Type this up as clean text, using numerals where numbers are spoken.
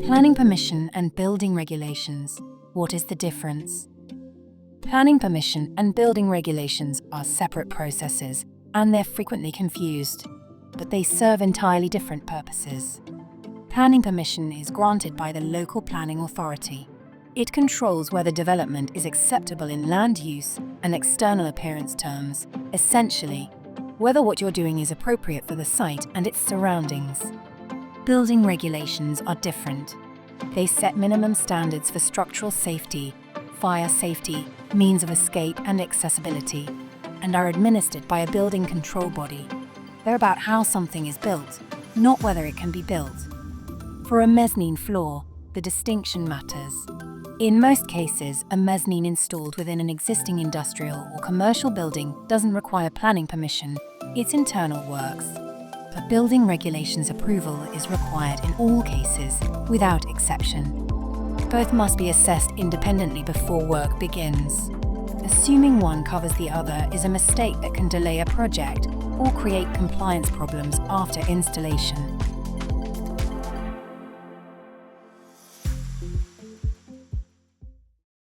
Planning permission and building regulations. What is the difference? Planning permission and building regulations are separate processes, and they're frequently confused, but they serve entirely different purposes. Planning permission is granted by the local planning authority. It controls whether development is acceptable in land use and external appearance terms, essentially, whether what you're doing is appropriate for the site and its surroundings. Building regulations are different. They set minimum standards for structural safety, fire safety, means of escape and accessibility, and are administered by a building control body. They're about how something is built, not whether it can be built. For a mezzanine floor, the distinction matters. In most cases, a mezzanine installed within an existing industrial or commercial building doesn't require planning permission, it's internal works. But building regulations approval is required in all cases, without exception. Both must be assessed independently before work begins. Assuming one covers the other is a mistake that can delay a project or create compliance problems after installation.